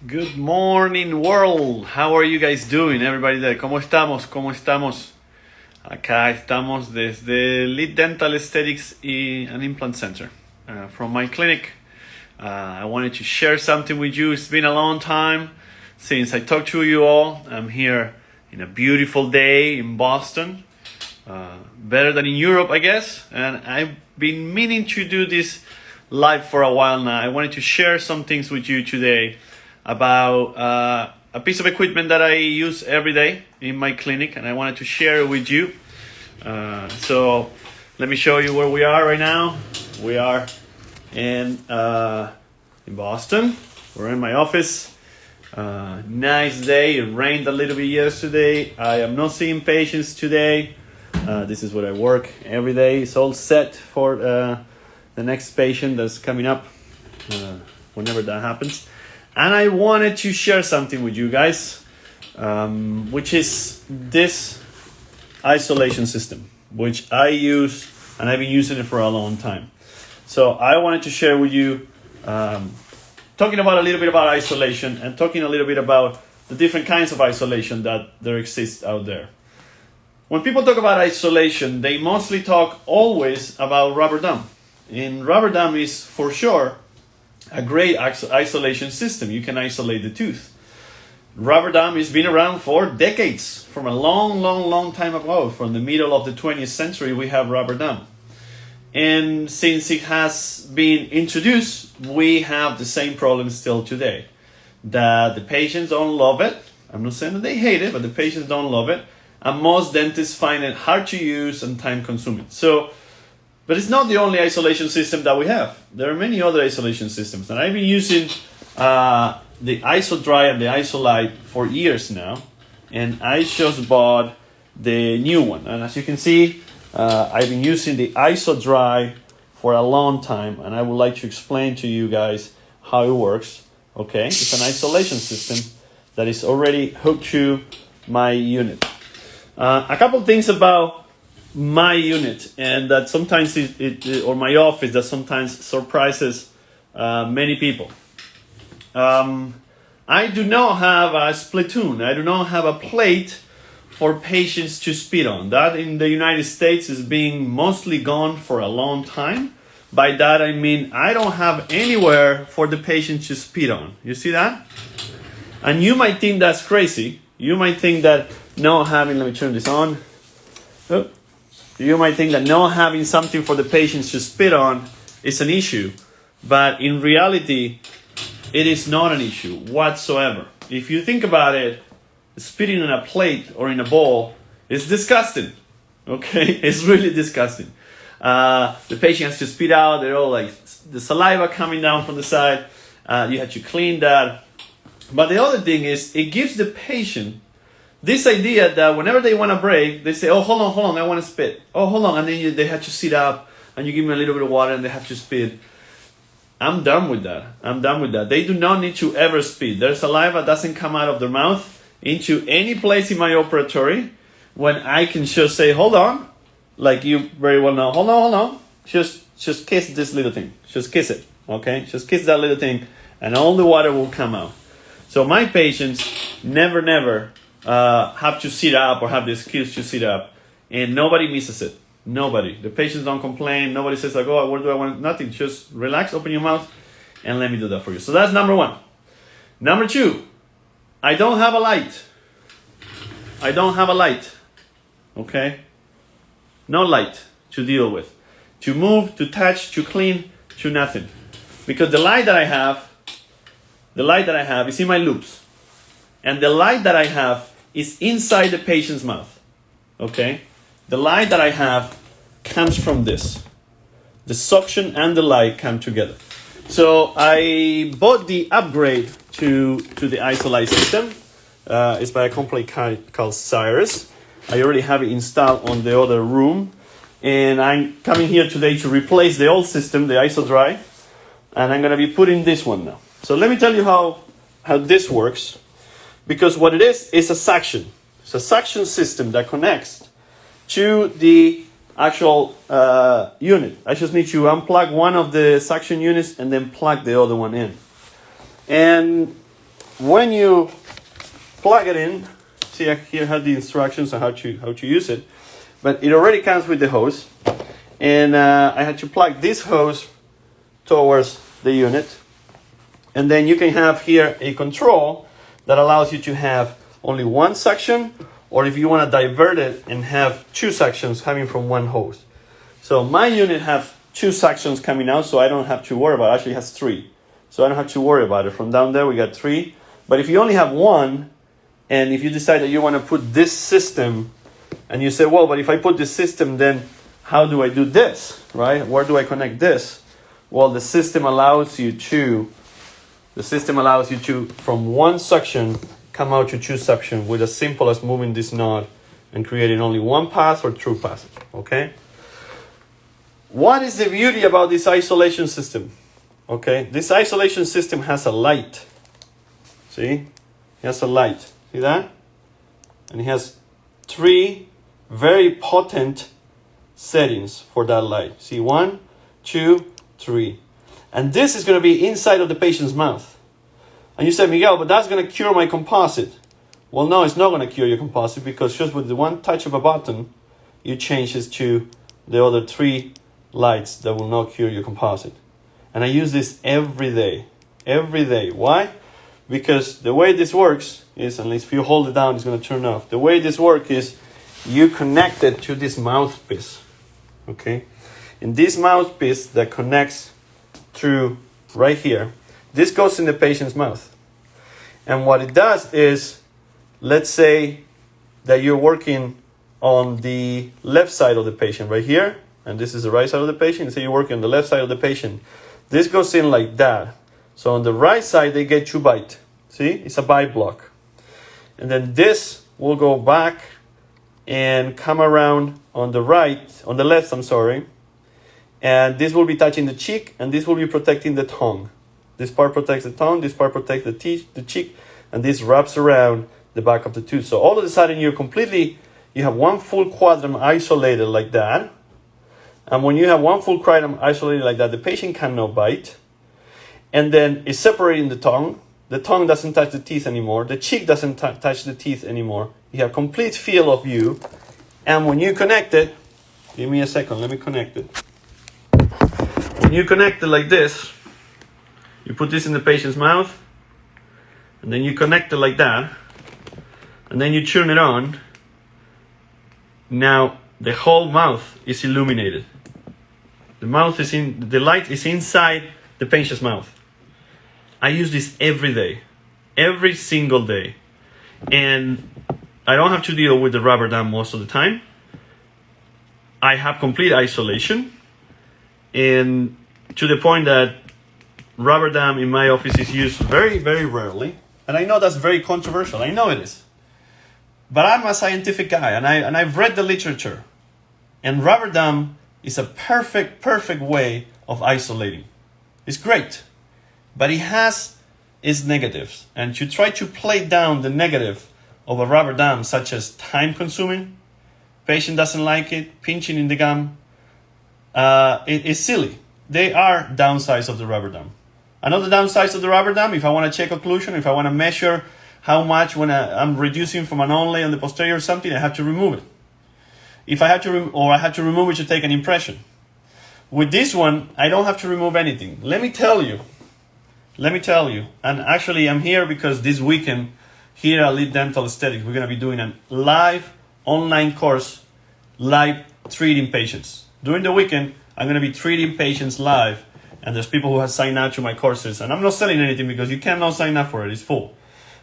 Good morning, world. How are you guys doing, everybody there? ¿Cómo estamos? ¿Cómo estamos? Acá estamos desde Lead Dental Aesthetics and Implant Center from my clinic. I wanted to share something with you. It's been a long time since I talked to you all. I'm here in a beautiful day in Boston. Better than in Europe, I guess. And I've been meaning to do this live for a while now. I wanted to share some things with you today about a piece of equipment that I use every day in my clinic, and I wanted to share it with you. So let me show you where we are right now. We are in Boston. We're in my office. Nice day. It rained a little bit yesterday. I am not seeing patients today. This is what I work every day. It's all set for the next patient that's coming up whenever that happens. And I wanted to share something with you guys, which is this isolation system, which I use, and I've been using it for a long time. So I wanted to share with you, talking about a little bit about isolation and talking a little bit about the different kinds of isolation that there exist out there. When people talk about isolation, they mostly talk always about rubber dam. And rubber dam is for sure a great isolation system. You can isolate the tooth. Rubber dam has been around for decades. From a long time ago, from the middle of the 20th century, we have rubber dam. And since it has been introduced, we have the same problem still today. That the patients don't love it. I'm not saying that they hate it, but the patients don't love it. And most dentists find it hard to use and time consuming. But it's not the only isolation system that we have. There are many other isolation systems. And I've been using the IsoDry and the Isolite for years now. And I just bought the new one. And as you can see, I've been using the IsoDry for a long time. And I would like to explain to you guys how it works. Okay, it's an isolation system that is already hooked to my unit. A couple things about my unit, and that sometimes or my office, that sometimes surprises many people. I do not have a Splatoon. I do not have a plate for patients to spit on. That in the United States is being mostly gone for a long time. By that I mean I don't have anywhere for the patient to spit on. You see that? And you might think that's crazy. You might think that not having, let me turn this on. Oh. You might think that not having something for the patients to spit on is an issue, but in reality, it is not an issue whatsoever. If you think about it, spitting on a plate or in a bowl is disgusting. Okay, it's really disgusting. The patient has to spit out. They're all like the saliva coming down from the side. You have to clean that. But the other thing is, it gives the patient this idea that whenever they want to break, they say, oh, hold on, I want to spit. Oh, hold on. And then they have to sit up and you give them a little bit of water and they have to spit. I'm done with that. They do not need to ever spit. Their saliva doesn't come out of their mouth into any place in my operatory when I can just say, hold on, like you very well know, hold on. Just kiss this little thing. Just kiss it, okay? Just kiss that little thing and all the water will come out. So my patients never have to sit up or have the excuse to sit up, and nobody misses it. Nobody. The patients don't complain. Nobody says like, oh, where do I want? Nothing. Just relax, open your mouth, and let me do that for you. So that's number one. Number two, I don't have a light. Okay? No light to deal with. To move, to touch, to clean, to nothing. Because the light that I have is in my loops. And the light that I have is inside the patient's mouth. Okay? The light that I have comes from this. The suction and the light come together. So I bought the upgrade to the Isolite system. It's by a company called Cyrus. I already have it installed on the other room. And I'm coming here today to replace the old system, the IsoDry. And I'm going to be putting this one now. So let me tell you how this works. Because what it is a suction. It's a suction system that connects to the actual unit. I just need to unplug one of the suction units and then plug the other one in. And when you plug it in, see here I have the instructions on how to use it, but it already comes with the hose, and I had to plug this hose towards the unit, and then you can have here a control that allows you to have only one section, or if you want to divert it and have two sections coming from one hose. So my unit has two sections coming out, so I don't have to worry about it. Actually, it has three, so I don't have to worry about it. From down there we got three, but if you only have one, and if you decide that you want to put this system, and you say, well, but if I put this system, then how do I do this, right? Where do I connect this? Well, the system allows you to, from one section, come out to two sections with as simple as moving this node and creating only one path or two paths, okay? What is the beauty about this isolation system? Okay, this isolation system has a light. See? It has a light. See that? And it has three very potent settings for that light. See, 1, 2, 3. And this is going to be inside of the patient's mouth. And you say, Miguel, but that's going to cure my composite. Well, no, it's not going to cure your composite, because just with the one touch of a button, you change this to the other three lights that will not cure your composite. And I use this every day. Every day. Why? Because the way this works is, unless if you hold it down, it's going to turn off. The way this works is you connect it to this mouthpiece. Okay? And this mouthpiece that connects through right here, this goes in the patient's mouth. And what it does is, let's say that you're working on the left side of the patient right here, and this is the right side of the patient. So you're working on the left side of the patient. This goes in like that. So on the right side, they get 2 bites. See? It's a bite block. And then this will go back and come around on the left, and this will be touching the cheek, and this will be protecting the tongue. This part protects the tongue, this part protects the cheek, and this wraps around the back of the tooth. So all of a sudden you have one full quadrant isolated like that. And when you have one full quadrant isolated like that, the patient cannot bite. And then it's separating the tongue. The tongue doesn't touch the teeth anymore. The cheek doesn't touch the teeth anymore. You have complete field of view. And when you connect it, give me a second, let me connect it. When you connect it like this, you put this in the patient's mouth, and then you connect it like that, and then you turn it on. Now the whole mouth is illuminated. The light is inside the patient's mouth. I use this every day, every single day, and I don't have to deal with the rubber dam most of the time. I have complete isolation, and to the point that rubber dam in my office is used very, very rarely. And I know that's very controversial. I know it is. But I'm a scientific guy, and I've read the literature. And rubber dam is a perfect way of isolating. It's great. But it has its negatives. And to try to play down the negative of a rubber dam, such as time consuming, patient doesn't like it, pinching in the gum, it is silly. They are downsides of the rubber dam. Another downside of the rubber dam, if I want to check occlusion, if I want to measure how much when I'm reducing from an onlay on the posterior or something, I have to remove it. If I have to, I have to remove it to take an impression. With this one, I don't have to remove anything. Let me tell you, and actually I'm here because this weekend here at Elite Dental Aesthetics, we're going to be doing a live online course, live treating patients. During the weekend, I'm going to be treating patients live, and there's people who have signed up to my courses, and I'm not selling anything because you cannot sign up for it, it's full.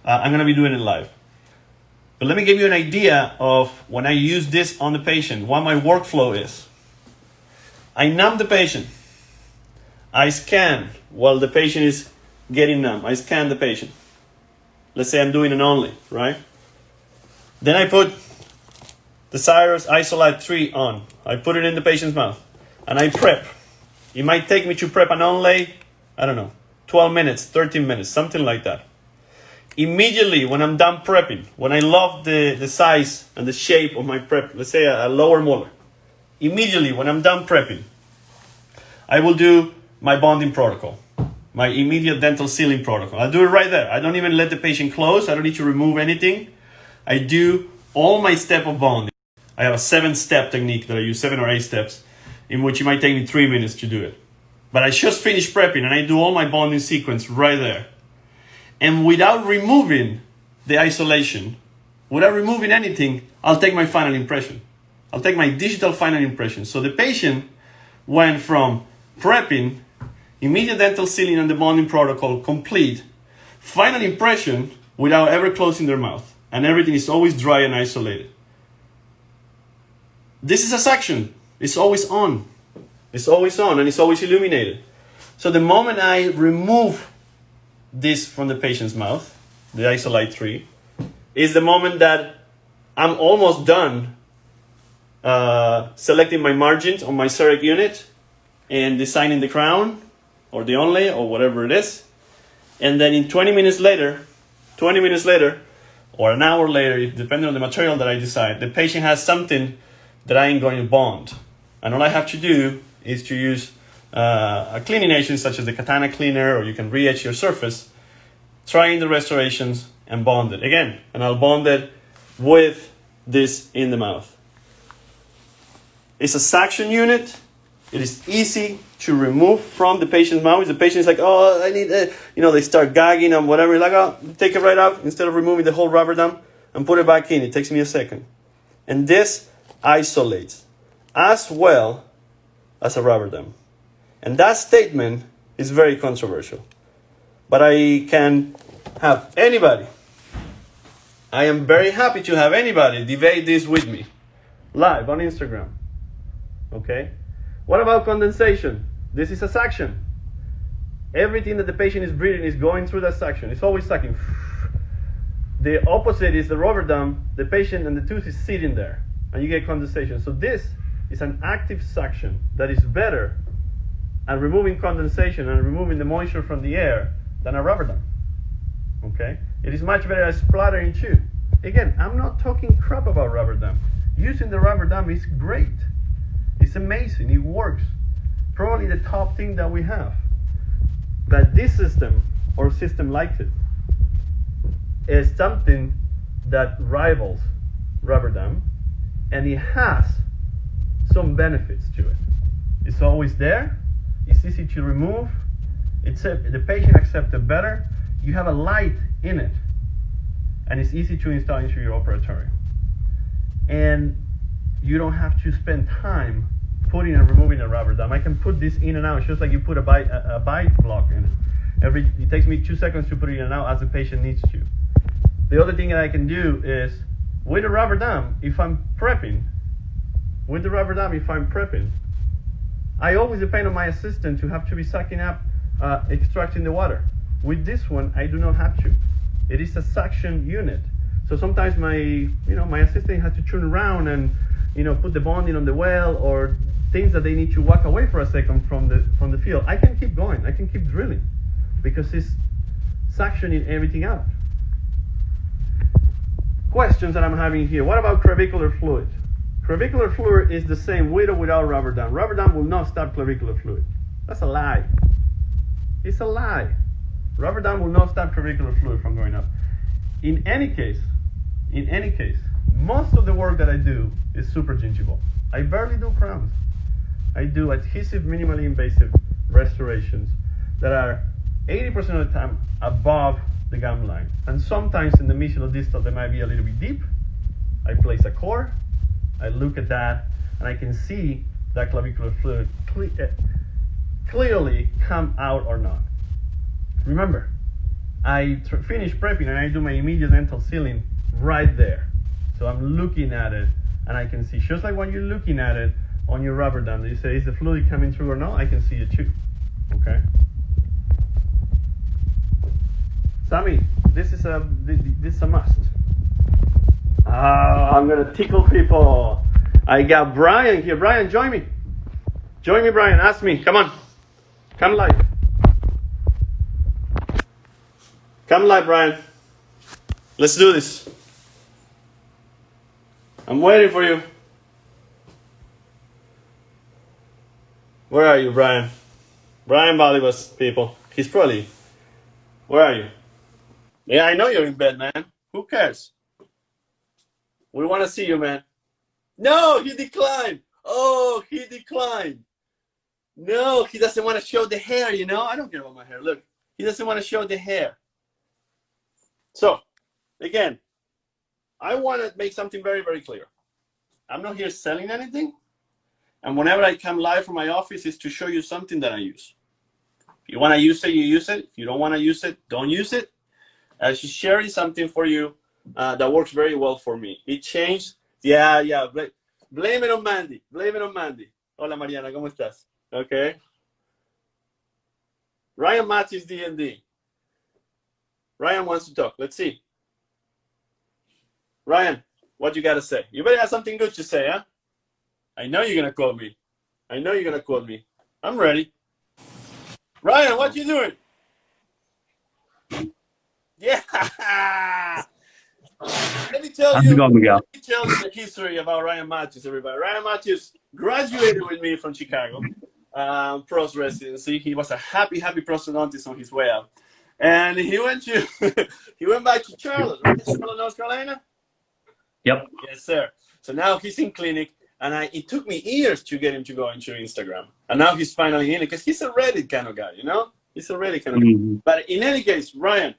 I'm going to be doing it live. But let me give you an idea of when I use this on the patient, what my workflow is. I numb the patient. I scan while the patient is getting numb. I scan the patient. Let's say I'm doing an only, right? Then I put the Cyrus Isolite 3 on. I put it in the patient's mouth. And I prep. It might take me to prep an onlay, I don't know, 12 minutes, 13 minutes, something like that. Immediately when I'm done prepping, when I love the size and the shape of my prep, let's say a lower molar, immediately when I'm done prepping, I will do my bonding protocol. my immediate dental sealing protocol. I'll do it right there. I don't even let the patient close. I don't need to remove anything. I do all my step of bonding. I have a 7-step technique that I use, 7 or 8 steps, in which it might take me 3 minutes to do it. But I just finished prepping and I do all my bonding sequence right there. And without removing the isolation, without removing anything, I'll take my final impression. I'll take my digital final impression. So the patient went from prepping, immediate dental sealing and the bonding protocol complete, final impression without ever closing their mouth. And everything is always dry and isolated. This is a suction. It's always on. It's always on and it's always illuminated. So the moment I remove this from the patient's mouth, the Isolite 3, is the moment that I'm almost done selecting my margins on my CEREC unit and designing the crown or the onlay or whatever it is. And then in 20 minutes later, or an hour later, depending on the material that I decide, the patient has something that I ain't going to bond. And all I have to do is to use a cleaning agent such as the katana cleaner, or you can re-etch your surface, try in the restorations and bond it. Again, and I'll bond it with this in the mouth. It's a suction unit. It is easy to remove from the patient's mouth. If the patient is like, oh, I need, they start gagging and whatever. Like, oh, take it right out instead of removing the whole rubber dam and put it back in. It takes me a second. And this isolates as well as a rubber dam. And that statement is very controversial. But I can have anybody, I am very happy to have anybody debate this with me live on Instagram. Okay? What about condensation? This is a suction. Everything that the patient is breathing is going through that suction. It's always sucking. The opposite is the rubber dam. The patient and the tooth is sitting there, and you get condensation. So this is an active suction that is better at removing condensation and removing the moisture from the air than a rubber dam. Okay? It is much better at splattering too. Again, I'm not talking crap about rubber dam. Using the rubber dam is great. It's amazing. It works. Probably the top thing that we have. But this system, or system like it, is something that rivals rubber dam, and it has some benefits to it. It's always there. It's easy to remove. The patient accepts it better. You have a light in it, and it's easy to install into your operatory. And you don't have to spend time putting and removing a rubber dam. I can put this in and out just like you put a bite block in it. It takes me 2 seconds to put it in and out as the patient needs to. The other thing that I can do is with a rubber dam, if I'm prepping, I always depend on my assistant to have to be sucking up, extracting the water. With this one, I do not have to. It is a suction unit. So sometimes my assistant has to turn around and put the bonding on the well, or things that they need to walk away for a second from the field. I can keep going. I can keep drilling because it's suctioning everything out. Questions that I'm having here. What about clavicular fluid? Clavicular fluid is the same with or without rubber dam. Rubber dam will not stop clavicular fluid. That's a lie. It's a lie. Rubber dam will not stop clavicular fluid from going up. In any case, most of the work that I do is super gingival. I barely do crowns. I do adhesive, minimally invasive restorations that are 80% of the time above the gum line. And sometimes in the mesial-distal they might be a little bit deep. I place a core, I look at that, and I can see that clavicular fluid clearly come out or not. Remember, I finish prepping and I do my immediate dental sealing right there. So I'm looking at it and I can see, just like when you're looking at it on your rubber dam, you say, is the fluid coming through or not? I can see it too. Okay? Sammy, this is a must. I'm gonna tickle people. I got Brian here. Brian, join me. Join me, Brian. Ask me. Come on. Come live. Come live, Brian. Let's do this. I'm waiting for you. Where are you, Brian? Brian Balibas, people. He's probably. Where are you? Yeah, I know you're in bed, man. Who cares? We want to see you, man. No, he declined. Oh, he declined. No, he doesn't want to show the hair, you know? I don't care about my hair. Look, he doesn't want to show the hair. So, again, I want to make something very, very clear. I'm not here selling anything. And whenever I come live from my office, is to show you something that I use. If you want to use it, you use it. If you don't want to use it, don't use it. I should share something for you that works very well for me. It changed. Yeah. Blame it on Mandy. Blame it on Mandy. Hola, Mariana. ¿Cómo estás? Okay. Ryan Matthews, DMD. Ryan wants to talk. Let's see. Ryan, what you got to say? You better have something good to say, huh? I know you're going to quote me. I know you're going to quote me. I'm ready. Ryan, what you doing? Yeah. Let me tell you the history about Ryan Matthews, everybody. Ryan Matthews graduated with me from Chicago, pros residency. He was a happy prosthodontist on his way out. And he went back to Charlotte, right? Charlotte, North Carolina? Yep. Yes, sir. So now he's in clinic, and it took me years to get him to go into Instagram. And now he's finally in it, because he's a Reddit kind of guy, you know? He's a Reddit kind of guy. But in any case, Ryan,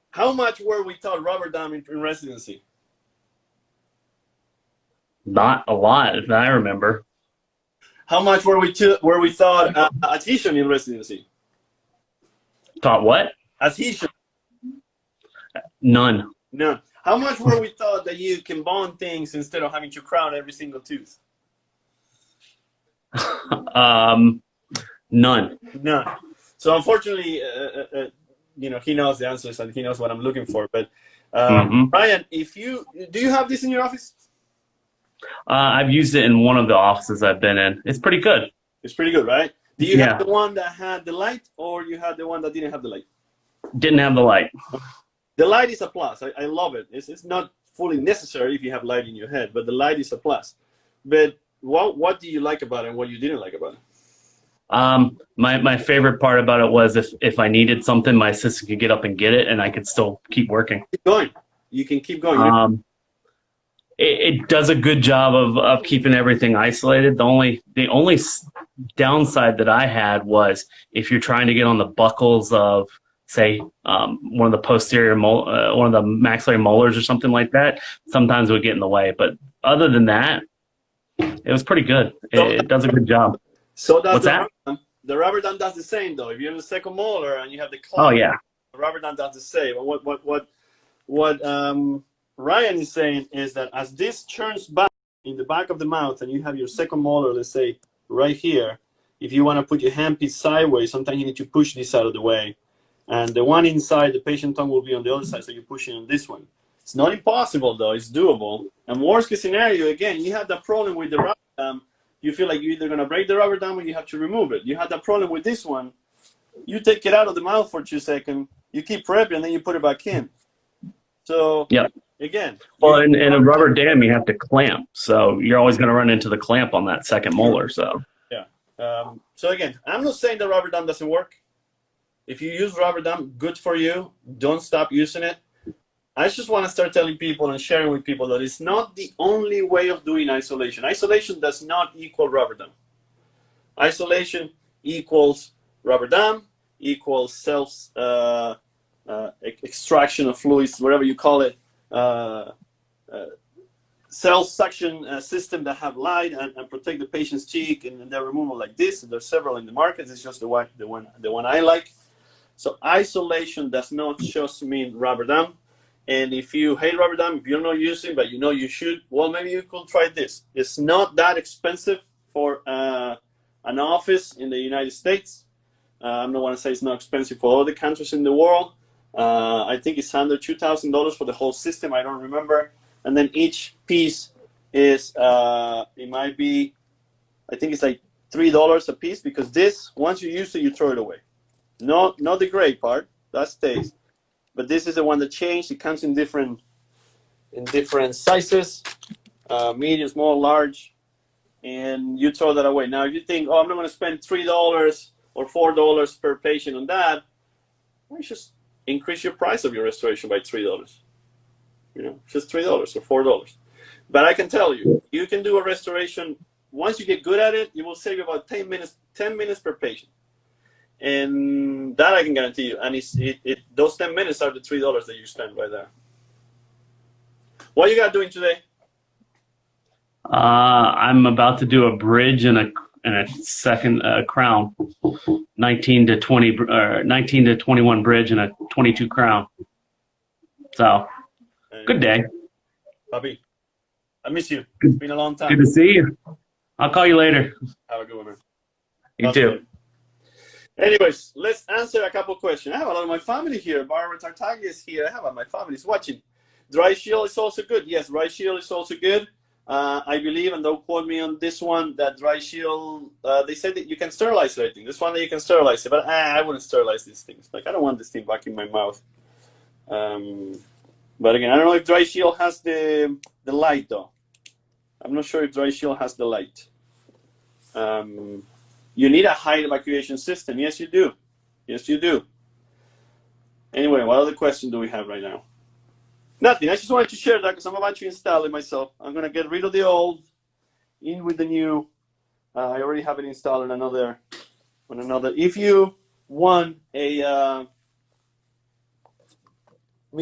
how much were we taught rubber dam in residency? Not a lot, if I remember. How much were we taught adhesion in residency? Taught what? Adhesion. None. None. How much were we taught that you can bond things instead of having to crown every single tooth? None. None. So unfortunately, you know, he knows the answers and he knows what I'm looking for. But Ryan, do you have this in your office? I've used it in one of the offices I've been in. It's pretty good. It's pretty good, right? Do you have the one that had the light, or you had the one that didn't have the light? Didn't have the light. The light is a plus. I love it. It's not fully necessary if you have light in your head, but the light is a plus. But what do you like about it and what you didn't like about it? My favorite part about it was if I needed something, my assistant could get up and get it, and I could still keep working. Keep going. You can keep going. It does a good job of keeping everything isolated. The only downside that I had was if you're trying to get on the buckles of, say, one of the posterior one of the maxillary molars or something like that, sometimes it would get in the way. But other than that, it was pretty good. It does a good job. So does What's that? The rubber dam does the same, though. If you have the second molar and you have the clamp, oh yeah, the rubber dam does the same. What Ryan is saying is that as this turns back in the back of the mouth and you have your second molar, let's say right here, if you want to put your handpiece sideways, sometimes you need to push this out of the way. And the one inside, the patient tongue will be on the other side, so you're pushing on this one. It's not impossible, though. It's doable. And worst case scenario, again, you have that problem with the rubber dam. You feel like you're either going to break the rubber dam or you have to remove it. You had that problem with this one. You take it out of the mouth for 2 seconds, you keep prepping, and then you put it back in. So, again. Well, in a rubber dam, you have to clamp. So you're always going to run into the clamp on that second molar. So, so again, I'm not saying the rubber dam doesn't work. If you use rubber dam, good for you. Don't stop using it. I just want to start telling people and sharing with people that it's not the only way of doing isolation. Isolation does not equal rubber dam. Isolation equals rubber dam, equals self extraction of fluids, whatever you call it, self-suction system that have light and protect the patient's cheek, and their removal like this. There's several in the market. It's just the one I like. So isolation does not just mean rubber dam. And if you hate rubber dam, if you're not using, but you know you should, well, maybe you could try this. It's not that expensive for an office in the United States. I'm not want to say it's not expensive for all the countries in the world. I think it's under $2,000 for the whole system. I don't remember. And then each piece is, it might be, I think it's like $3 a piece, because this, once you use it, you throw it away. Not the gray part, that stays. But this is the one that changed. It comes in different sizes, medium, small, large, and you throw that away. Now, if you think, oh, I'm not going to spend $3 or $4 per patient on that, why don't you just increase your price of your restoration by $3? You know, just $3 or $4. But I can tell you, you can do a restoration. Once you get good at it, you will save about 10 minutes per patient. And that I can guarantee you. And those 10 minutes are the $3 that you spend right there. What you got doing today? I'm about to do a bridge and a second crown, 19 to 21 bridge and a 22 crown. So, good day. Papi, I miss you. It's been a long time. Good to see you. I'll call you later. Have a good one, man. You too. Anyways, let's answer a couple questions. I have a lot of my family here. Barbara Tartaglia is here. I have my family is watching. Dry shield is also good. Yes, dry shield is also good. I believe, and don't quote me on this one, that dry shield, they said that you can sterilize it, I think. This one that you can sterilize it, but I wouldn't sterilize these things. Like, I don't want this thing back in my mouth. But again, I don't know if dry shield has the light, though. I'm not sure if dry shield has the light. You need a high evacuation system. Yes, you do. Yes, you do. Anyway, what other question do we have right now? Nothing. I just wanted to share that because I'm about to install it myself. I'm going to get rid of the old, in with the new. I already have it installed on another. If you want me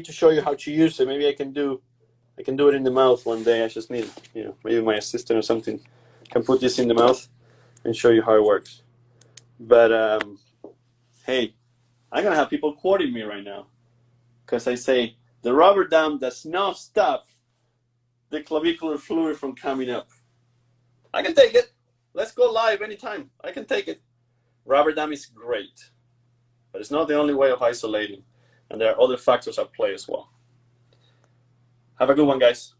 to show you how to use it, maybe I can do it in the mouth one day. I just need, maybe my assistant or something can put this in the mouth and show you how it works. But hey, I'm going to have people quoting me right now because I say, the rubber dam does not stop the clavicular fluid from coming up. I can take it. Let's go live anytime. I can take it. Rubber dam is great, but it's not the only way of isolating. And there are other factors at play as well. Have a good one, guys.